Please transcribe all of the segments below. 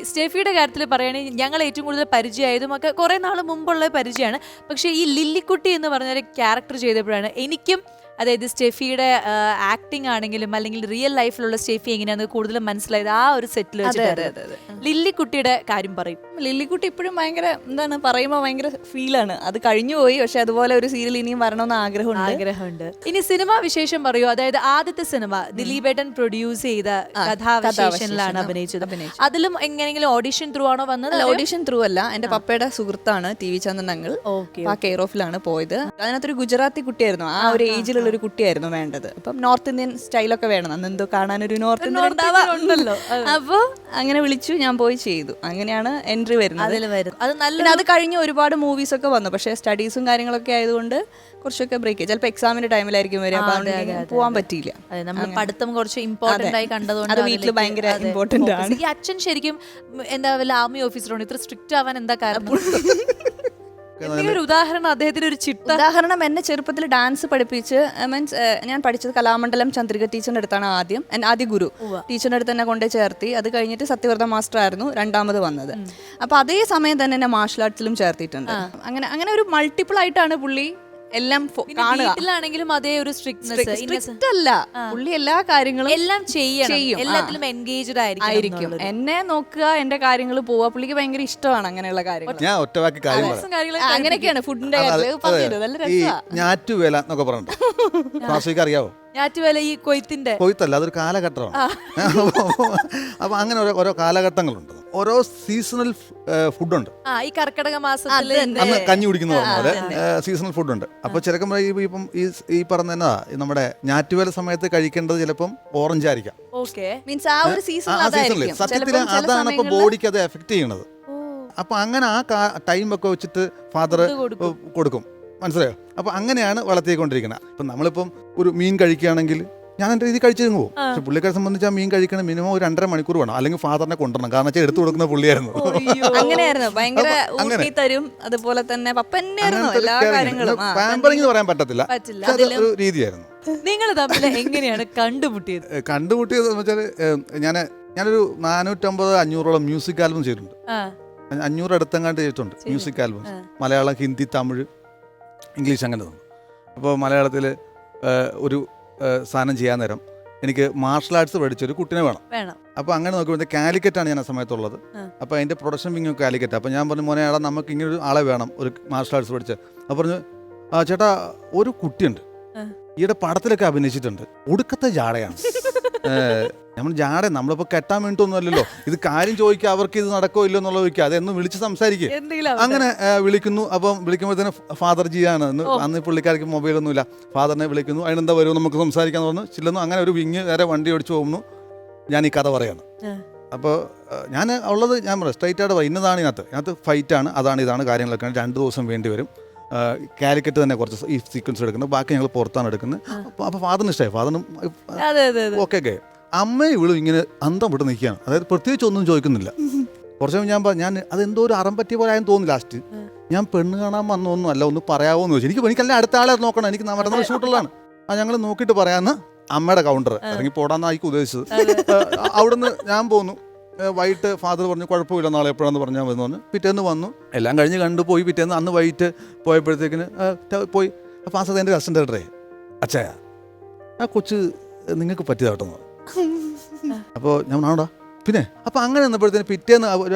സ്റ്റെഫിയുടെ കാര്യത്തിൽ പറയുകയാണെങ്കിൽ ഞങ്ങൾ ഏറ്റവും കൂടുതൽ പരിചയമായതും ഒക്കെ കുറെ നാൾ മുമ്പുള്ള പരിചയമാണ്. പക്ഷേ ഈ ലില്ലിക്കുട്ടി എന്ന് പറഞ്ഞൊരു ക്യാരക്ടർ ചെയ്തപ്പോഴാണ് എനിക്കും അതായത് സ്റ്റെഫിയുടെ ആക്ടിങ് ആണെങ്കിലും അല്ലെങ്കിൽ റിയൽ ലൈഫിലുള്ള സ്റ്റെഫി എങ്ങനെയാണെന്ന് കൂടുതലും മനസ്സിലായത് ആ ഒരു സെറ്റിൽ വെച്ചിട്ട്. ലില്ലിക്കുട്ടിയുടെ കാര്യം പറയും. ലില്ലിക്കുട്ടി ഇപ്പോഴും ഭയങ്കര എന്താണ് പറയുമ്പോൾ ഭയങ്കര ഫീലാണ്. അത് കഴിഞ്ഞു പോയി, പക്ഷെ അതുപോലെ ഒരു സീരിയൽ ഇനിയും വരണമെന്ന് ആഗ്രഹമുണ്ട്. ഇനി സിനിമ വിശേഷം പറയൂ. അതായത് ആദ്യത്തെ സിനിമ ദിലീപേട്ടൻ പ്രൊഡ്യൂസ് ചെയ്ത കഥാവിശേഷനിലാണ് അഭിനയിച്ചത്. അതിലും എങ്ങനെയെങ്കിലും ഓഡിഷൻ ത്രൂ ആണോ വന്നത്? ഓഡിഷൻ ത്രൂ അല്ല, എന്റെ പപ്പയുടെ സുഹൃത്താണ് ടി വി ചന്ദ്രൻ അങ്കിൾ. ആ കെയർ ഓഫിലാണ് പോയത്. അതിനകത്തൊരു ഗുജറാത്തി കുട്ടിയായിരുന്നു, ആ ഒരു ഏജിലുള്ള ഒരു കുട്ടിയായിരുന്നു വേണ്ടത്. അപ്പം നോർത്ത് ഇന്ത്യൻ സ്റ്റൈലൊക്കെ വേണം, അന്നെന്തോ കാണാനൊരു നോർത്ത് ഇന്ത്യൻ ഉണ്ടല്ലോ. അപ്പൊ അങ്ങനെ വിളിച്ചു, ഞാൻ പോയി ചെയ്തു. അങ്ങനെയാണ് എൻട്രി വരുന്നത്. അത് നല്ല അത് കഴിഞ്ഞ് ഒരുപാട് മൂവീസ് ഒക്കെ വന്നു. പക്ഷേ സ്റ്റഡീസും കാര്യങ്ങളൊക്കെ ആയതുകൊണ്ട് കുറച്ചൊക്കെ ബ്രേക്ക്, ചിലപ്പോൾ എക്സാമിന്റെ ടൈമിലായിരിക്കും വരിക. പോകാൻ പറ്റിയില്ല. നമ്മൾ പഠിത്തം കുറച്ച് ഇമ്പോർട്ടന്റ് ആയി കണ്ടതുകൊണ്ട് അത് വീട്ടിൽ ഭയങ്കര ഇമ്പോർട്ടന്റ് ആണ്. ഈ അച്ഛൻ ശരിക്കും എന്താ വല്ല ആർമി ഓഫീസറാണ്, ഇത്ര സ്ട്രിക്റ്റ് ആവാൻ എന്താ കാരണം? ഒരു ഉദാഹരണം, അദ്ദേഹത്തിന് ഒരു ഉദാഹരണം, എന്നെ ചെറുപ്പത്തിൽ ഡാൻസ് പഠിപ്പിച്ച് മീൻസ് ഞാൻ പഠിച്ചത് കലാമണ്ഡലം ചന്ദ്രിക ടീച്ചറിന്റെ അടുത്താണ് ആദ്യ ഗുരു. ടീച്ചറിന്റെ അടുത്ത് തന്നെ കൊണ്ടു ചേർത്തി. അത് കഴിഞ്ഞിട്ട് സത്യവ്രത മാസ്റ്റർ ആയിരുന്നു രണ്ടാമത് വന്നത്. അപ്പൊ അതേ സമയം തന്നെ എന്നെ മാർഷൽ ആർട്സിലും ചേർത്തിട്ടുണ്ട്. അങ്ങനെ ഒരു മൾട്ടിപ്പിൾ ആയിട്ടാണ് പുള്ളി എല്ലാം വീട്ടിലാണെങ്കിലും അതേ ഒരു സ്ട്രിക്റ്റ് അല്ല പുള്ളി. എല്ലാ കാര്യങ്ങളും എല്ലാം ചെയ്യും, എല്ലാത്തിലും എൻഗേജ്ഡ് ആയിരിക്കും. എന്നെ നോക്കുക, എന്റെ കാര്യങ്ങൾ പോവുക. പുള്ളിക്ക് ഭയങ്കര ഇഷ്ടമാണ് അങ്ങനെയുള്ള കാര്യങ്ങൾ. ഞാൻ ഒറ്റവാക്കി കാര്യം അങ്ങനെയൊക്കെയാണ് ഫുഡിന്റെ കാര്യത്തിൽ. നല്ല രസമാണ്. ഞാറ്റുവേല എന്നൊക്കെ പറഞ്ഞിട്ട് അറിയാവോ? ഞാറ്റുവേല ഈ കൊയ്ത്തല്ല, അതൊരു കാലഘട്ടമാണ്. അപ്പൊ അങ്ങനെ ഓരോ കാലഘട്ടങ്ങളുണ്ട്. ഓരോ സീസണൽ ഫുഡുണ്ട്. ഈ കർക്കിടക മാസത്തിൽ അന്ന് കഞ്ഞി കുടിക്കുന്ന പോലെ സീസണൽ ഫുഡുണ്ട്. അപ്പൊ ചിലപ്പം ഇപ്പം ഈ പറഞ്ഞ നമ്മുടെ ഞാറ്റുവേല സമയത്ത് കഴിക്കേണ്ടത് ചിലപ്പം ഓറഞ്ച് ആയിരിക്കാം. സത്യത്തിൽ അതാണ് ഇപ്പൊ ബോഡിക്ക് അത് എഫക്ട് ചെയ്യണത്. അപ്പൊ അങ്ങനെ ആ ടൈം ഒക്കെ വെച്ചിട്ട് ഫാദർ കൊടുക്കും, മനസ്സിലായോ? അപ്പൊ അങ്ങനെയാണ് വളർത്തിക്കൊണ്ടിരിക്കുന്നത്. ഇപ്പം നമ്മളിപ്പം ഒരു മീൻ കഴിക്കുകയാണെങ്കിൽ ഞാൻ എൻ്റെ രീതി കഴിച്ചു പോകും. പക്ഷെ പുള്ളിക്കാരെ സംബന്ധിച്ച് ആ മീൻ കഴിക്കണം മിനിമം ഒരു 2.5 മണിക്കൂർ വേണം, അല്ലെങ്കിൽ ഫാദറിനെ കൊണ്ടുവരണം. കാരണം വെച്ചാൽ എടുത്തു കൊടുക്കുന്ന പുള്ളിയായിരുന്നു. അങ്ങനെയായിരുന്നു, ഭയങ്കര ഊട്ടി തരും. അതുപോലെ തന്നെ പാമ്പറിംഗ് പറയാൻ പറ്റത്തില്ല, അതൊരു രീതിയായിരുന്നു. നിങ്ങൾ തമ്മിൽ എങ്ങനെയാണ് കണ്ടുമുട്ടിയത്? എന്ന് വെച്ചാൽ ഞാനൊരു 450-500 മ്യൂസിക് ആൽബം ചെയ്തിട്ടുണ്ട്. 500 അടുത്തെങ്ങാണ്ട് ചെയ്തിട്ടുണ്ട് music albums. Malayalam, Hindi, Tamil, English, അങ്ങനെ തന്നു. അപ്പോൾ മലയാളത്തിൽ ഒരു സാധനം ചെയ്യാൻ നേരം എനിക്ക് മാർഷൽ ആർട്സ് പഠിച്ചൊരു കുട്ടിനെ വേണം. അപ്പോൾ അങ്ങനെ നോക്കുമ്പോൾ കാലിക്കറ്റാണ് ഞാൻ ആ സമയത്തുള്ളത്. അപ്പോൾ അതിൻ്റെ പ്രൊഡക്ഷൻ വിങ് കാലിക്കറ്റ്. അപ്പോൾ ഞാൻ പറഞ്ഞു, മോനെ എടാ നമുക്ക് ഇങ്ങനെ ഒരു ആളെ വേണം, ഒരു മാർഷൽ ആർട്സ് പഠിച്ച്. അപ്പോൾ പറഞ്ഞു, ചേട്ടാ ഒരു കുട്ടിയുണ്ട്, ഈയുടെ പടത്തിലൊക്കെ അഭിനയിച്ചിട്ടുണ്ട്, ഒടുക്കത്തെ ജാടയാണ്. നമ്മൾ ജാട നമ്മളിപ്പോൾ കെട്ടാൻ വേണ്ടിയിട്ടൊന്നും അല്ലല്ലോ, ഇത് കാര്യം ചോദിക്കുക, അവർക്ക് ഇത് നടക്കോ ഇല്ലോ എന്നുള്ളത് ചോദിക്കുക, അതെന്നും വിളിച്ച് സംസാരിക്കുക. അങ്ങനെ വിളിക്കുന്നു. അപ്പം വിളിക്കുമ്പോഴത്തേന് ഫാദർ ജിയാണ്. അന്ന് പുള്ളിക്കാർക്ക് മൊബൈലൊന്നുമില്ല. ഫാദറിനെ വിളിക്കുന്നു, അതിനെന്താ വരുമോ നമുക്ക് സംസാരിക്കാന്ന് പറഞ്ഞു ചെല്ലുന്നു. അങ്ങനെ ഒരു വിങ് നേരെ വണ്ടി ഓടിച്ചു പോകുന്നു. ഞാൻ ഈ കഥ പറയാണ്. അപ്പോൾ ഞാൻ ഉള്ളത് ഞാൻ പറയാം സ്ട്രൈറ്റ് ആയിട്ട് പറയും, ഇന്നതാണ് ഇതിനകത്ത് ഫൈറ്റാണ്, അതാണ് ഇതാണ് കാര്യങ്ങളൊക്കെ. 2 ദിവസം വേണ്ടി വരും. കാലിക്കറ്റ് തന്നെ കുറച്ച് ഈ സീക്വൻസ് എടുക്കുന്നത്, ബാക്കി ഞങ്ങൾ പുറത്താണ് എടുക്കുന്നത്. അപ്പോൾ ഫാദറിന് ഇഷ്ടമായി, ഫാദറിനും ഓക്കെ. അമ്മയും ഇവളും ഇങ്ങനെ അന്തം വിട്ട് നിൽക്കുകയാണ്. അതായത് പ്രത്യേകിച്ച് ഒന്നും ചോദിക്കുന്നില്ല. കുറച്ച് ഞാൻ അതെന്തോ ഒരു അറം പറ്റിയ പോലെ ആയെന്ന് തോന്നി. ലാസ്റ്റ് ഞാൻ പെണ്ണ് കാണാൻ വന്നൊന്നും അല്ല, ഒന്ന് പറയാമോന്ന് ചോദിച്ചു. എനിക്കല്ല അടുത്ത ആളെ നോക്കണം, എനിക്ക് മറ്റന്നാൾ ഷൂട്ടുള്ളതാണ്. ഞങ്ങൾ നോക്കിയിട്ട് പറയാമെന്ന് അമ്മയുടെ കൗണ്ടർ ഇറങ്ങി പോടാന്നായിരിക്കും ഉദ്ദേശിച്ചത്. അവിടുന്ന് ഞാൻ പോന്നു. വൈകിട്ട് ഫാദർ പറഞ്ഞു കുഴപ്പമില്ല, നാളെ എപ്പോഴാന്ന് പറഞ്ഞാൽ മതി പറഞ്ഞു. പിറ്റേന്ന് വന്നു, എല്ലാം കഴിഞ്ഞ് കണ്ടുപോയി. പിറ്റേന്ന് അന്ന് വൈകിട്ട് പോയപ്പോഴത്തേക്കിന് പോയി. അപ്പോൾ ആ സമയത്ത് എൻ്റെ അസിസ്റ്റന്റ് ഡയറക്ടറെ, അച്ഛാ ആ കൊച്ച് നിങ്ങൾക്ക് പറ്റിയതാട്ടെന്ന്. അപ്പോൾ ഞാൻ ആണോടാ പിന്നെ. അപ്പോൾ അങ്ങനെ വന്നപ്പോഴത്തേന് പിറ്റേന്ന്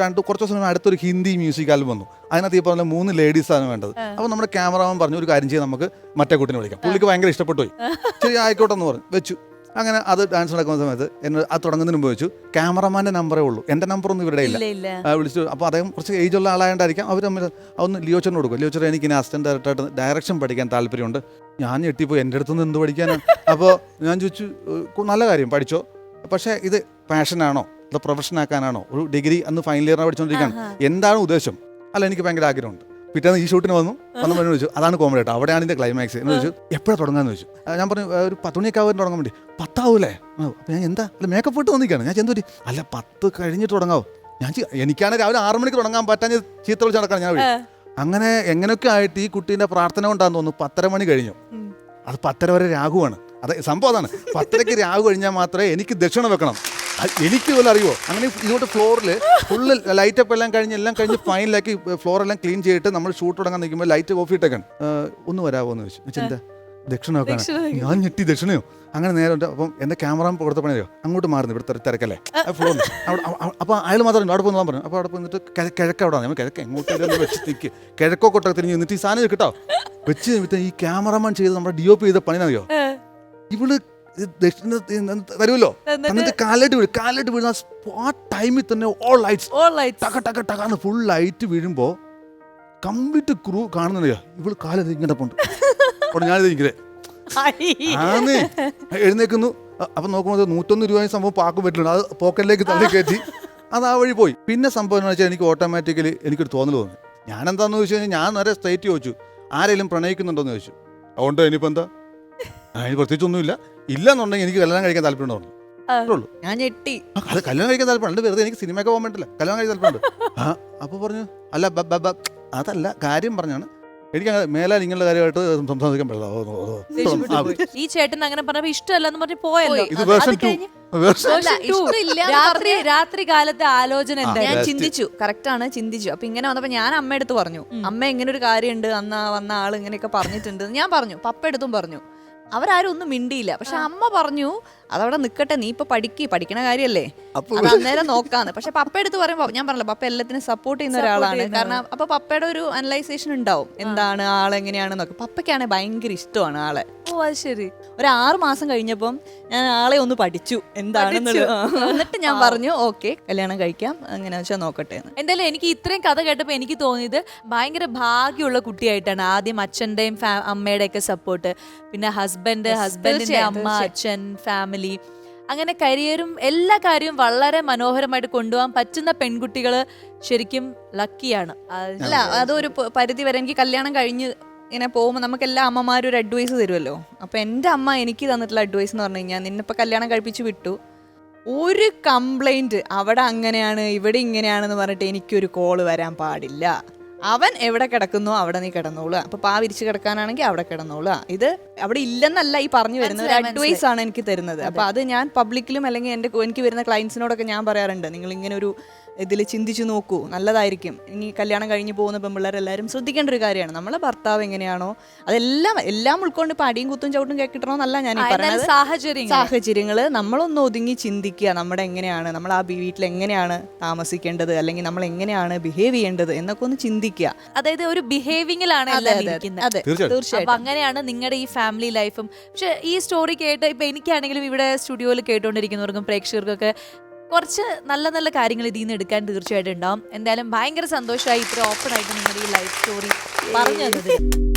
കുറച്ച് ദിവസം അടുത്തൊരു ഹിന്ദി മ്യൂസിക് ആൽബം വന്നു. അതിനകത്ത് ഈ പറഞ്ഞ 3 ലേഡീസാണ് വേണ്ടത്. അപ്പോൾ നമ്മുടെ ക്യാമറാമാൻ പറഞ്ഞു, ഒരു കാര്യം ചെയ്യാൻ നമുക്ക് മറ്റേ കുട്ടിനെ വിളിക്കാം. പുള്ളിക്ക് ഭയങ്കര ഇഷ്ടപ്പെട്ടു പോയി. ശരി ആയിക്കോട്ടെ എന്ന് പറഞ്ഞു വെച്ചു. അങ്ങനെ അത് ഡാൻസ് നടക്കുന്ന സമയത്ത് എന്നെ അത് തുടങ്ങുന്നതിന് മുമ്പ് വെച്ചു. ക്യാമറമാൻ്റെ നമ്പറേ ഉള്ളൂ, എൻ്റെ നമ്പറൊന്നും ഇവരുടെ ഇല്ല. വിളിച്ചു. അപ്പോൾ അദ്ദേഹം കുറച്ച് ഏജുള്ള ആളായതുകൊണ്ടായിരിക്കാം അവർ തമ്മിൽ അതൊന്ന് ലിയോച്ചറിന് കൊടുക്കും. ലിയോച്ചർ എനിക്ക് ഇനി അസിസ്റ്റന്റ് ഡയറക്ടറായിട്ട് ഡയറക്ഷൻ പഠിക്കാൻ താല്പര്യമുണ്ട്. ഞാൻ ഞെട്ടിപ്പോയി, എൻ്റെ അടുത്തുനിന്ന് എന്ത് പഠിക്കാനാണ്? അപ്പോൾ ഞാൻ ചോദിച്ചു, നല്ല കാര്യം പഠിച്ചോ, പക്ഷേ ഇത് പാഷനാണോ അത് പ്രൊഫഷൻ ആക്കാനാണോ? ഒരു ഡിഗ്രി അന്ന് ഫൈനൽ ഇയറിനാണ് പഠിച്ചുകൊണ്ടിരിക്കുകയാണ്, എന്താണ് ഉദ്ദേശം? അല്ല എനിക്ക് ഭയങ്കര ആഗ്രഹമുണ്ട്. പിറ്റേന്ന് ഈ ഷൂട്ടിന് വന്നു ചോദിച്ചു, അതാണ് കോമഡി കേട്ടോ, അവിടെയാണ് ഇതിൻ്റെ ക്ലൈമാക്സ് എന്ന് ചോദിച്ചു. എപ്പോഴാണ് തുടങ്ങാന്ന് ചോദിച്ചു. ഞാൻ പറഞ്ഞു ഒരു 10 മണിയൊക്കെ ആവുമ്പോൾ തുടങ്ങാൻ വേണ്ടി. 10 ആവൂലേ? അപ്പോൾ ഞാൻ എന്താ അല്ല മേക്കപ്പ് ഇട്ട് വന്നിരിക്കുകയാണ്. ഞാൻ ചെന്തൂരി അല്ല 10 കഴിഞ്ഞിട്ട് തുടങ്ങാവോ? ഞാൻ എനിക്കാണ് രാവിലെ 6 മണിക്ക് തുടങ്ങാൻ പറ്റാൻ ചീത്ത വിളിച്ച് നടക്കാൻ ഞാൻ. അങ്ങനെ എങ്ങനെയൊക്കെ ആയിട്ട് ഈ കുട്ടീൻ്റെ പ്രാർത്ഥന കൊണ്ടാന്ന് തോന്നുന്നു 10:30 മണി കഴിഞ്ഞു. അത് 10:30 വരെ രാഹുവാണ്. അത് സംഭവം അതാണ്. 10:30 രാഹു കഴിഞ്ഞാൽ മാത്രമേ എനിക്ക് ദക്ഷിണ വെക്കണം. എനിക്ക് പോലും അറിയുമോ? അങ്ങനെ ഇതുകൊണ്ട് ഫ്ലോറിൽ ഫുള്ള് ലൈറ്റപ്പ് എല്ലാം കഴിഞ്ഞ് ഫൈനലാക്കി ഫ്ലോർ എല്ലാം ക്ലീൻ ചെയ്തിട്ട് നമ്മൾ ഷൂട്ട് തുടങ്ങാൻ നിൽക്കുമ്പോൾ ലൈറ്റ് ഓഫ് ഇട്ടേക്കാണ്. ഒന്ന് വരാമോ എന്ന് ചോദിച്ചു. എന്താ ദക്ഷിണ വെക്കാണ്? ഞാൻ ഞെട്ടി, ദക്ഷിണയോ? അങ്ങനെ നേരെ ഉണ്ട്. അപ്പം എൻ്റെ ക്യാമറ കൊടുത്ത പണിയോ അങ്ങോട്ട് മാറുന്നു, ഇവിടെ തിരക്കല്ലേ ഫ്ലോറിൽ. അപ്പോൾ അയാൾ മാത്രം അവിടെ പോകാൻ പറഞ്ഞു. അപ്പോൾ അവിടെ പോയിട്ട് കിഴക്ക് അവിടെ നമ്മൾ കിഴക്ക് എങ്ങോട്ട് വെച്ച് നിൽക്കുക, കിഴക്കോട്ടൊക്കെ തിരിഞ്ഞ് നിന്നിട്ട് ഈ സാധനം കിട്ടോ വെച്ച് നിമിത്തം ഈ ക്യാമറമാൻ ചെയ്ത് നമ്മുടെ DOP ചെയ്ത പണിനറിയോ? ഇവള് ദക്ഷിണ തരുമല്ലോ, എന്നിട്ട് കാലിട്ട് വീഴുന്ന ആ ടൈമിൽ തന്നെ ഓൾ ലൈറ്റ്സ് ടക ടക ടകാന്ന് ഫുൾ ലൈറ്റ് വീഴുമ്പോ കംപ്ലീറ്റ് ക്രൂ കാണുന്നില്ല. ഇവള് കാലത് ഇങ്ങനെ പോണ്ട്. അപ്പോൾ ഞാനിത് ഇങ്ങനെ ആന്ന് എഴുന്നേക്കുന്നു. അപ്പൊ നോക്കുമ്പോൾ 101 രൂപ സംഭവം പാക്ക് പറ്റില്ല, അത് പോക്കറ്റിലേക്ക് തള്ളി കയറ്റി അത് ആ വഴി പോയി. പിന്നെ സംഭവം എന്ന് വെച്ചാൽ എനിക്ക് ഓട്ടോമാറ്റിക്കലി എനിക്കൊരു തോന്നൽ തോന്നി. ഞാൻ എന്താണെന്ന് ചോദിച്ചു കഴിഞ്ഞാൽ ഞാൻ നേരെ സ്ട്രേറ്റ് ചോദിച്ചു, ആരെങ്കിലും പ്രണയിക്കുന്നുണ്ടോന്ന് ചോദിച്ചു. അതുകൊണ്ട് ഇനിയിപ്പോൾ എന്താ, അതിന് പ്രത്യേകിച്ചൊന്നുമില്ല, ഇല്ലെന്നുണ്ടെങ്കിൽ എനിക്ക് കല്യാണം കഴിക്കാൻ താല്പര്യം ഉണ്ടോ? ഞാൻ ഞെട്ടി. അത് കല്യാണം കഴിക്കാൻ താല്പര്യം വെറുതെ എനിക്ക് സിനിമയൊക്കെ പോകാൻ പറ്റില്ല, കല്യാണം കഴിക്കാൻ താല്പര്യമുണ്ട്. അപ്പൊ പറഞ്ഞു അല്ല അതല്ല, കാര്യം പറഞ്ഞാണ് എനിക്ക് മേലാൽ ഇങ്ങനെയുള്ള കാര്യമായിട്ട് സംസാരിക്കാൻ പറ്റില്ല. ഈ ചേട്ടൻ അങ്ങനെ പറഞ്ഞപ്പോ ഇഷ്ടമല്ലെന്ന് പറഞ്ഞ് പോയല്ലോ. ഇത് വേർഷൻ 2. രാത്രി കാലത്തെ ആലോചന എന്താ? ഞാൻ ചിന്തിച്ചു, കറക്റ്റ് ആണ്, ചിന്തിച്ചു. അപ്പൊ ഇങ്ങനെ വന്നപ്പോ ഞാൻ അമ്മയടുത്ത് പറഞ്ഞു, അമ്മ ഇങ്ങനെ ഒരു കാര്യമുണ്ട്, അന്ന് വന്ന ആള് ഇങ്ങനെയൊക്കെ പറഞ്ഞിട്ടുണ്ട് ഞാൻ പറഞ്ഞു. പപ്പ എടുത്തും പറഞ്ഞു. അവരാരും ഒന്നും മിണ്ടിയില്ല. പക്ഷെ അമ്മ പറഞ്ഞു അതവിടെ നിക്കട്ടെ, നീ ഇപ്പൊ പഠിക്കണ കാര്യല്ലേ, അത് അന്നേരം നോക്കാന്ന്. പക്ഷെ പപ്പ എടുത്ത് പറയുമ്പോ ഞാൻ പറഞ്ഞല്ലോ, പപ്പ എല്ലാത്തിനും സപ്പോർട്ട് ചെയ്യുന്ന ഒരാളാണ്. കാരണം അപ്പൊ പപ്പയുടെ ഒരു അനലൈസേഷൻ ഉണ്ടാവും, എന്താണ് ആളെങ്ങനെയാണെന്നൊക്കെ. പപ്പയ്ക്കാണെങ്കിൽ ഭയങ്കര ഇഷ്ടമാണ് ആളെ. ഓ അത് ശരി. ഒരു 6 മാസം കഴിഞ്ഞപ്പം ഞാൻ ആളെ ഒന്ന് പഠിച്ചു എന്താണെന്നുള്ളത്. എന്നിട്ട് ഞാൻ പറഞ്ഞു ഓക്കെ കല്യാണം കഴിക്കാം, അങ്ങനെ വെച്ചാൽ നോക്കട്ടെ എന്ന്. എന്തായാലും എനിക്ക് ഇത്രയും കഥ കേട്ടപ്പോൾ എനിക്ക് തോന്നിയത് ഭയങ്കര ഭാഗ്യമുള്ള കുട്ടിയായിട്ടാണ്. ആദ്യം അച്ഛൻ്റെയും അമ്മയുടെ ഒക്കെ സപ്പോർട്ട്, പിന്നെ ഹസ്ബൻഡിന്റെ അമ്മ, അച്ഛൻ, ഫാമിലി, അങ്ങനെ കരിയറും എല്ലാ കാര്യവും വളരെ മനോഹരമായിട്ട് കൊണ്ടുപോകാൻ പറ്റുന്ന പെൺകുട്ടികൾ ശരിക്കും ലക്കിയാണ്. അല്ല അതൊരു പരിധി വരെ. എനിക്ക് കല്യാണം കഴിഞ്ഞ് ഇങ്ങനെ പോകുമ്പോൾ നമുക്ക് എല്ലാ അമ്മമാരും ഒരു അഡ്വൈസ് തരുമല്ലോ. അപ്പോൾ എൻ്റെ അമ്മ എനിക്ക് തന്നിട്ടുള്ള അഡ്വൈസ് എന്ന് പറഞ്ഞു കഴിഞ്ഞാൽ, നിന്നിപ്പോൾ കല്യാണം കഴിപ്പിച്ച് വിട്ടു, ഒരു കംപ്ലൈൻറ്റ് അവിടെ അങ്ങനെയാണ് ഇവിടെ ഇങ്ങനെയാണെന്ന് പറഞ്ഞിട്ട് എനിക്കൊരു കോള് വരാൻ പാടില്ല. അവൻ എവിടെ കിടക്കുന്നോ അവിടെ നീ കിടന്നോളുക. അപ്പൊ വിരിച്ച് കിടക്കാനാണെങ്കിൽ അവിടെ കിടന്നോളുക. ഇത് അവിടെ ഇല്ലെന്നല്ല ഈ പറഞ്ഞു വരുന്നത്, ഒരു അഡ്വൈസ് ആണ് എനിക്ക് തരുന്നത്. അപ്പൊ അത് ഞാൻ പബ്ലിക്കിലും അല്ലെങ്കിൽ എനിക്ക് വരുന്ന ക്ലയൻസിനോടൊക്കെ ഞാൻ പറയാറുണ്ട്, നിങ്ങൾ ഇങ്ങനെ ഒരു ഇതിൽ ചിന്തിച്ചു നോക്കൂ, നല്ലതായിരിക്കും. ഇനി കല്യാണം കഴിഞ്ഞ് പോകുന്ന പെൺപിള്ളേരെല്ലാവരും ശ്രദ്ധിക്കേണ്ട ഒരു കാര്യമാണ്. നമ്മളെ ഭർത്താവ് എങ്ങനെയാണോ എല്ലാം ഉൾക്കൊണ്ട് ഇപ്പൊ അടിയും കുത്തും ചവിട്ടും കേട്ടിട്ടണമെന്നല്ല ഞാൻ ഈ പറയുന്നത്. സാഹചര്യങ്ങൾ നമ്മളൊന്ന് ഒതുങ്ങി ചിന്തിക്കുക, നമ്മുടെ എങ്ങനെയാണ് നമ്മൾ ആ വീട്ടിൽ എങ്ങനെയാണ് താമസിക്കേണ്ടത്, അല്ലെങ്കിൽ നമ്മൾ എങ്ങനെയാണ് ബിഹേവ് ചെയ്യേണ്ടത് എന്നൊക്കെ ഒന്ന് ചിന്തിക്കുക. അതായത് ഒരു ബിഹേവിംഗിലാണ് അതെ തീർച്ചയായിട്ടും. അങ്ങനെയാണ് നിങ്ങളുടെ ഈ ഫാമിലി ലൈഫും. പക്ഷെ ഈ സ്റ്റോറി കേട്ട് ഇപ്പൊ എനിക്കാണെങ്കിലും ഇവിടെ സ്റ്റുഡിയോയിൽ കേട്ടുകൊണ്ടിരിക്കുന്നവർക്കും പ്രേക്ഷകർക്കൊക്കെ കുറച്ച് നല്ല നല്ല കാര്യങ്ങൾ ഇതിൽ നിന്ന് എടുക്കാൻ തീർച്ചയായിട്ടും ഉണ്ടാവും. എന്തായാലും ഭയങ്കര സന്തോഷമായി ഇത്ര ഓപ്പൺ ആയിട്ട് നിങ്ങളുടെ ഈ ലൈഫ് സ്റ്റോറി പറഞ്ഞു തന്നത്.